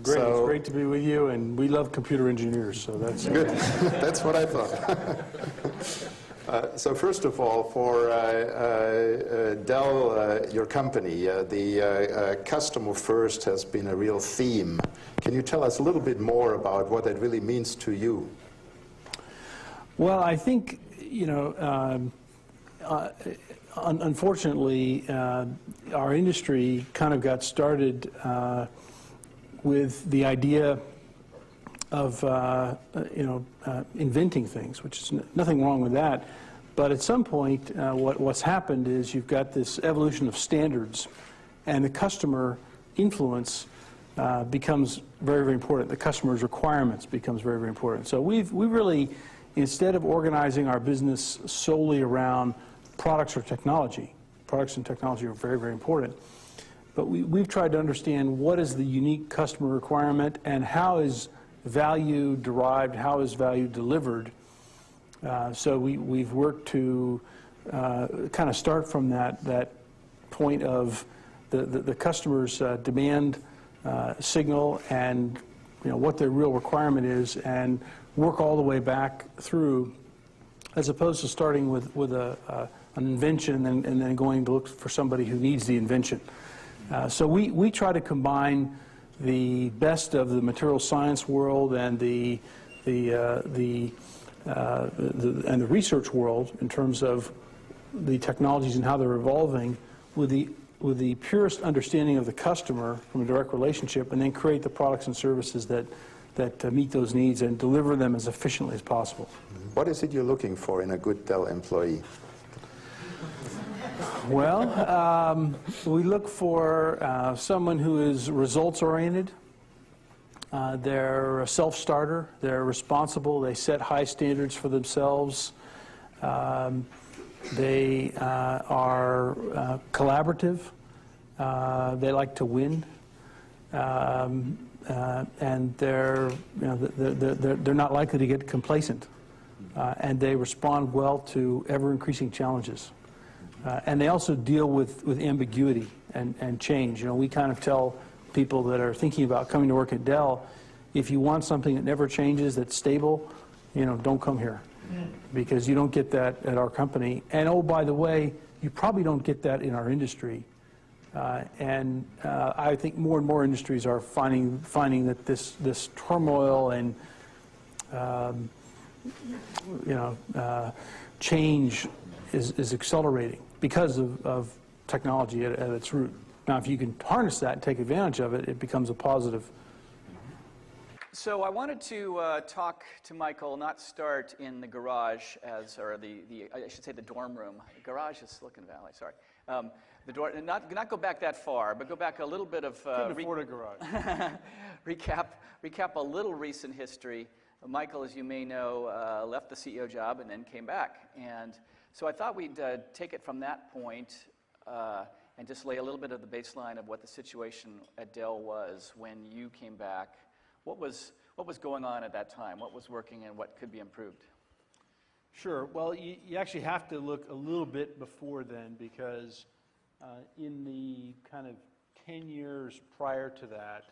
Great. So, it's great to be with you, and we love computer engineers, so that's good. That's what I thought. So first of all, for Dell, your company, the customer first has been a real theme. Can you tell us a little bit more about what that really means to you? Well, I think, unfortunately, our industry kind of got started with the idea of inventing things, which is nothing wrong with that. But at some point, what's happened is you've got this evolution of standards, and the customer influence becomes very, very important. The customer's requirements becomes very, very important. So we really, instead of organizing our business solely around products or technology, products and technology are very, very important. But we've tried to understand what is the unique customer requirement and how is value derived, how is value delivered. So we've worked to kind of start from that point of the customer's demand signal and what their real requirement is, and work all the way back through, as opposed to starting with an invention and then going to look for somebody who needs the invention. So we try to combine the best of the material science world and the research world in terms of the technologies and how they're evolving with the purest understanding of the customer from a direct relationship, and then create the products and services that meet those needs and deliver them as efficiently as possible. What is it you're looking for in a good Dell employee? Well, we look for someone who is results-oriented. They're a self-starter. They're responsible. They set high standards for themselves. They are collaborative. They like to win. And they're not likely to get complacent. And they respond well to ever-increasing challenges. And they also deal with ambiguity and change. We kind of tell people that are thinking about coming to work at Dell, if you want something that never changes, that's stable, don't come here, because you don't get that at our company. And oh, by the way, you probably don't get that in our industry. And I think more and more industries are finding that this turmoil and change is accelerating because of technology at its root. Now, if you can harness that and take advantage of it, it becomes a positive. So I wanted to talk to Michael, not start in the garage or I should say the dorm room. The garage is Silicon Valley, sorry. The door, not go back that far, but go back a little bit of couldn't afford a garage. recap a little recent history. Michael, as you may know, left the CEO job and then came back. And so I thought we'd take it from that point and just lay a little bit of the baseline of what the situation at Dell was when you came back. What was going on at that time? What was working and what could be improved? Sure. Well, you actually have to look a little bit before then, because in the kind of 10 years prior to that,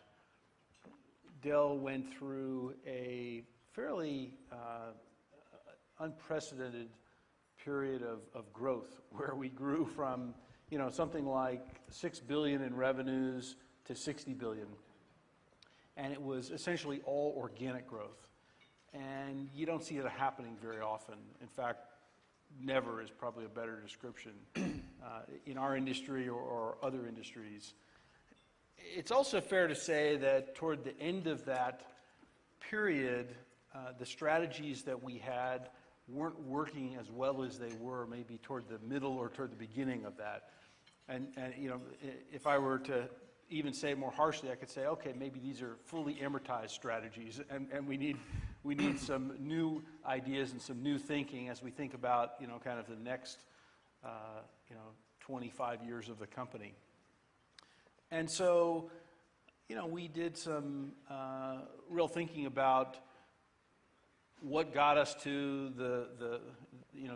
Dell went through a fairly unprecedented period of growth, where we grew from something like $6 billion in revenues to $60 billion. And it was essentially all organic growth. And you don't see it happening very often. In fact, never is probably a better description in our industry or other industries. It's also fair to say that toward the end of that period, the strategies that we had weren't working as well as they were maybe toward the middle or toward the beginning of that. And if I were to even say it more harshly, I could say, okay, maybe these are fully amortized strategies, and we need some new ideas and some new thinking as we think about kind of the next 25 years of the company. And so we did some real thinking about what got us to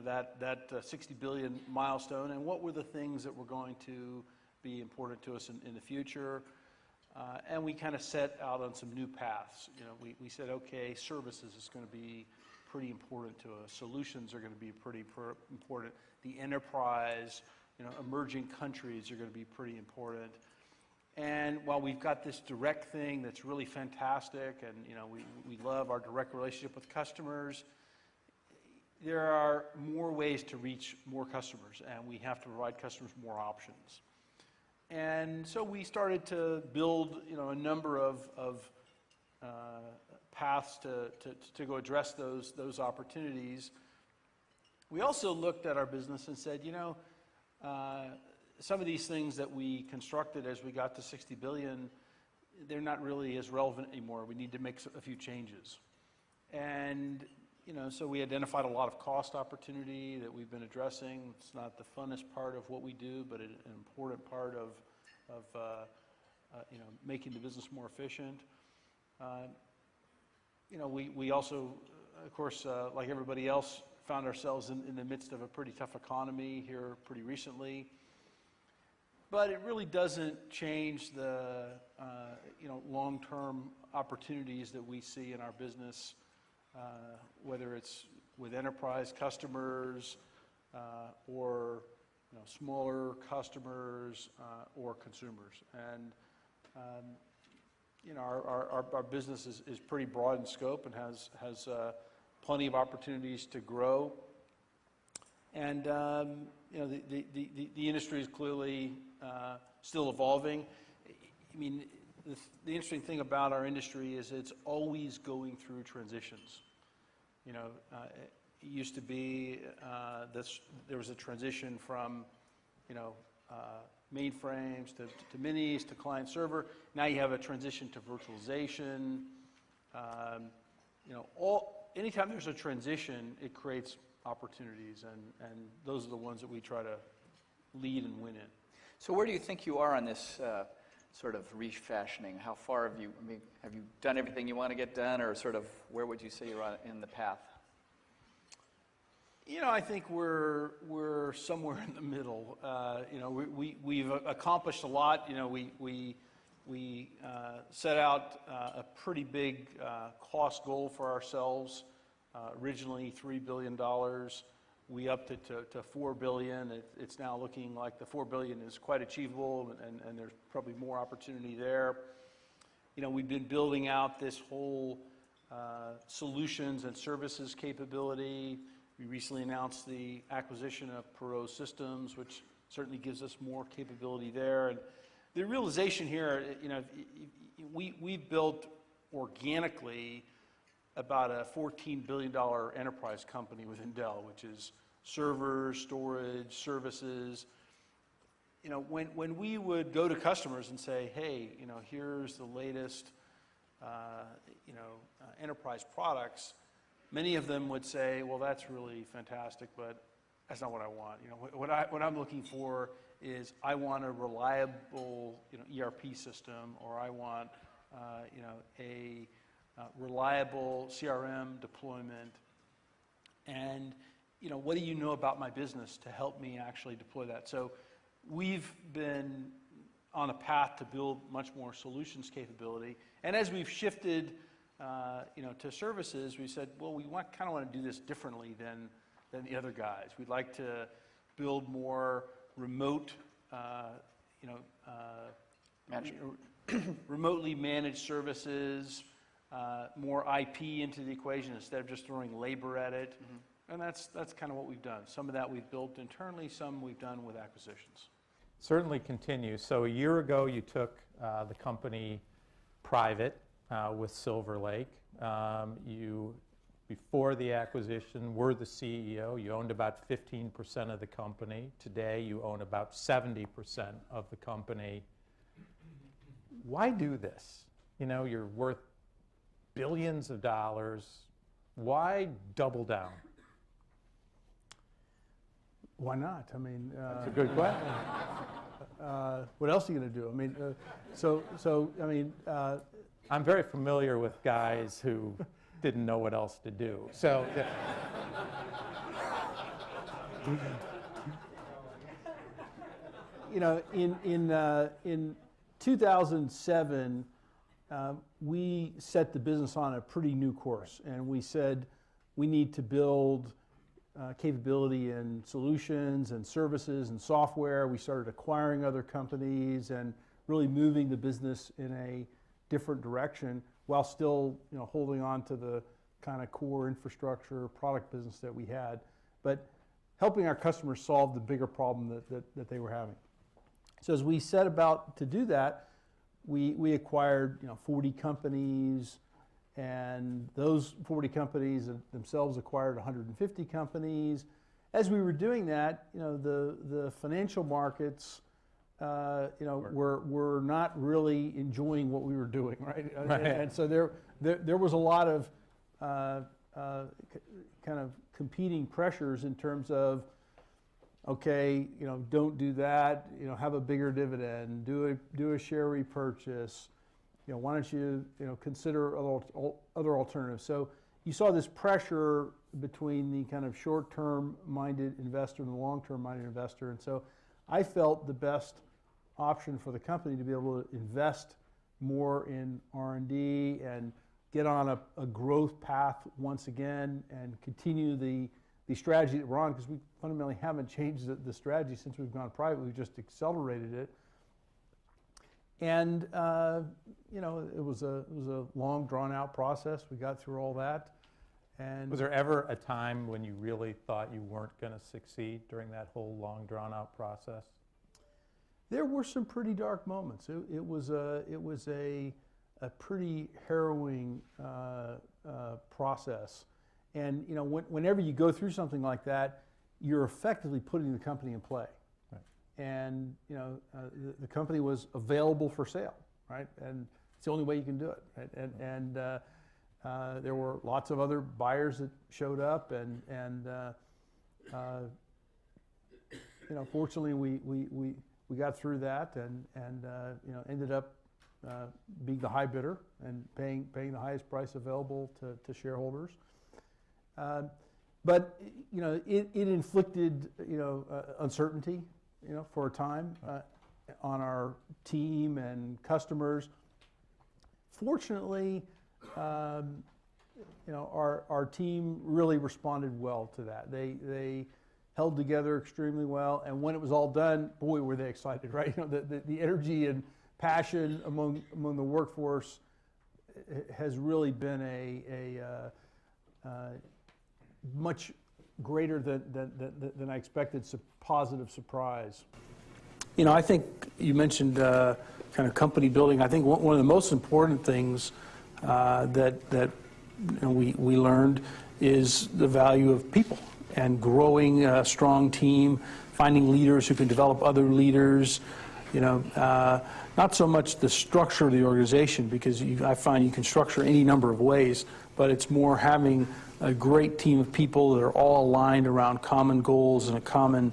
that 60 billion milestone, and what were the things that were going to be important to us in the future. And we kind of set out on some new paths. We said, okay, services is going to be pretty important to us. Solutions are going to be pretty important. The enterprise, emerging countries are going to be pretty important. And while we've got this direct thing that's really fantastic, and we love our direct relationship with customers, there are more ways to reach more customers, and we have to provide customers more options. And so we started to build, a number of paths to go address those opportunities. We also looked at our business and said, some of these things that we constructed as we got to 60 billion, they're not really as relevant anymore. We need to make a few changes. And so we identified a lot of cost opportunity that we've been addressing. It's not the funnest part of what we do, but an important part of making the business more efficient. We also, of course, like everybody else, found ourselves in the midst of a pretty tough economy here pretty recently. But it really doesn't change the long-term opportunities that we see in our business, whether it's with enterprise customers or smaller customers or consumers. And our business is pretty broad in scope and has plenty of opportunities to grow. And the industry is clearly still evolving. I mean, the interesting thing about our industry is it's always going through transitions. It used to be there was a transition from mainframes to minis to client server. Now you have a transition to virtualization. Anytime there's a transition, it creates opportunities, and those are the ones that we try to lead and win in. So where do you think you are on this sort of refashioning? How far have you done everything you want to get done, or sort of where would you say you're on in the path? I think we're somewhere in the middle. We've accomplished a lot. We set out a pretty big cost goal for ourselves. Originally $3 billion. We upped it to $4 billion. It's now looking like the $4 billion is quite achievable, and there's probably more opportunity there. We've been building out this whole solutions and services capability. We recently announced the acquisition of Perot Systems, which certainly gives us more capability there. And the realization here, we've built organically about a $14 billion enterprise company within Dell, which is servers, storage, services. When we would go to customers and say, hey, here's the latest, enterprise products, many of them would say, well, that's really fantastic, but that's not what I want. What I'm looking for is I want a reliable, ERP system, or I want, a reliable CRM deployment. And, what do you know about my business to help me actually deploy that? So we've been on a path to build much more solutions capability. And as we've shifted, to services, we said, well, we kind of want to do this differently than the other guys. We'd like to build more remote, remotely managed services, more IP into the equation instead of just throwing labor at it. Mm-hmm. And that's kind of what we've done. Some of that we've built internally, some we've done with acquisitions. Certainly continues. So a year ago, you took the company private with Silver Lake. You, before the acquisition, were the CEO. You owned about 15% of the company. Today, you own about 70% of the company. Why do this? You're worth billions of dollars. Why double down? Why not? I mean, that's a good question. What else are you going to do? I'm very familiar with guys who didn't know what else to do. So, in 2007, we set the business on a pretty new course, and we said we need to build capability in solutions and services and software. We started acquiring other companies and really moving the business in a different direction while still, holding on to the kind of core infrastructure product business that we had, but helping our customers solve the bigger problem that they were having. So as we set about to do that, we acquired 40 companies, and those 40 companies themselves acquired 150 companies. As we were doing that, the financial markets, were not really enjoying what we were doing, right? And so there was a lot of kind of competing pressures in terms of, okay, don't do that, have a bigger dividend, do a share repurchase, why don't you, consider other alternatives. So you saw this pressure between the kind of short-term minded investor and the long-term minded investor. And so I felt the best option for the company to be able to invest more in R&D and get on a growth path once again and continue the strategy that we're on, because we fundamentally haven't changed the strategy since we've gone private. We've just accelerated it. And it was a long, drawn-out process. We got through all that. And was there ever a time when you really thought you weren't going to succeed during that whole long, drawn-out process? There were some pretty dark moments. It was a pretty harrowing process. And whenever you go through something like that, you're effectively putting the company in play. Right. And the company was available for sale, right? And it's the only way you can do it. Right? And there were lots of other buyers that showed up, and fortunately we got through that and ended up being the high bidder and paying the highest price available to shareholders. But it inflicted uncertainty for a time on our team and customers. Fortunately, our team really responded well to that. They held together extremely well, and when it was all done, boy, were they excited, right? The energy and passion among the workforce has really been a much greater than I expected positive surprise. I think you mentioned kind of company building. I think one of the most important things that we learned is the value of people and growing a strong team, finding leaders who can develop other leaders. Not so much the structure of the organization, because I find you can structure any number of ways, but it's more having a great team of people that are all aligned around common goals and a common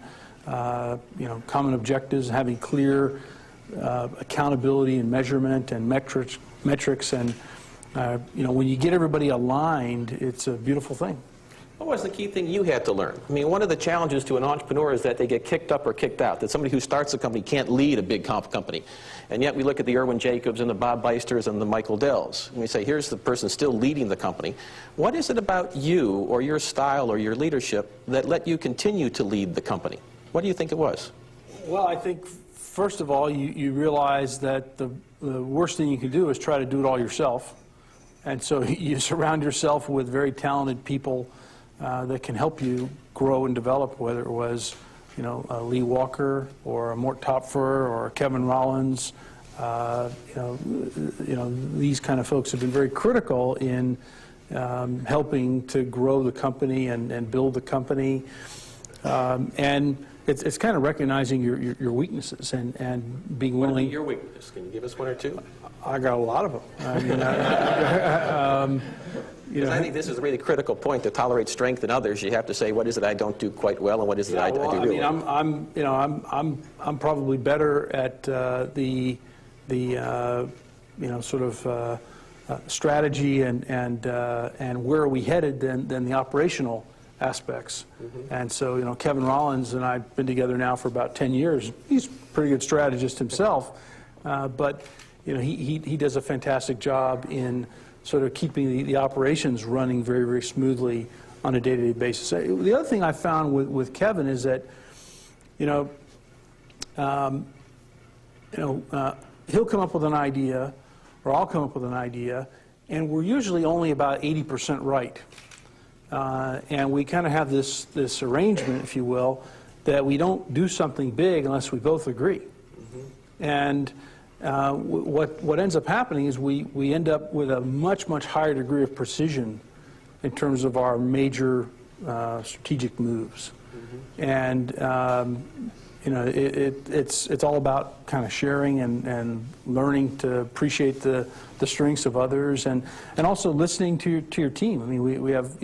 objectives, having clear accountability and measurement and metrics, and when you get everybody aligned, it's a beautiful thing. What was the key thing you had to learn? I mean, one of the challenges to an entrepreneur is that they get kicked up or kicked out, that somebody who starts a company can't lead a big company. And yet we look at the Irwin Jacobs and the Bob Beisters and the Michael Dells, and we say, here's the person still leading the company. What is it about you or your style or your leadership that let you continue to lead the company? What do you think it was? Well, I think, first of all, you realize that the worst thing you can do is try to do it all yourself. And so you surround yourself with very talented people that can help you grow and develop, whether it was, Lee Walker or Mort Topfer or Kevin Rollins. These kind of folks have been very critical in helping to grow the company and build the company. And it's kind of recognizing your weaknesses and being willing. What are your weaknesses? Can you give us one or two? I got a lot of them. Because I think this is a really critical point. To tolerate strength in others, you have to say, what is it I don't do quite well, and what is it I do really well? I'm probably better at strategy and where are we headed than the operational aspects. Mm-hmm. And so, Kevin Rollins and I've been together now for about 10 years. He's a pretty good strategist himself, but he does a fantastic job in sort of keeping the operations running very, very smoothly on a day-to-day basis. The other thing I found with Kevin is that, he'll come up with an idea, or I'll come up with an idea, and we're usually only about 80% right. And we kind of have this arrangement, if you will, that we don't do something big unless we both agree. Mm-hmm. And what ends up happening is we end up with a much, much higher degree of precision in terms of our major strategic moves. Mm-hmm. And it's all about kind of sharing and learning to appreciate the strengths of others, and also listening to your team. I mean, we have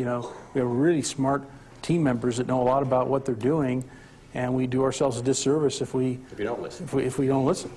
really smart team members that know a lot about what they're doing, and we do ourselves a disservice if we don't listen. If we don't listen.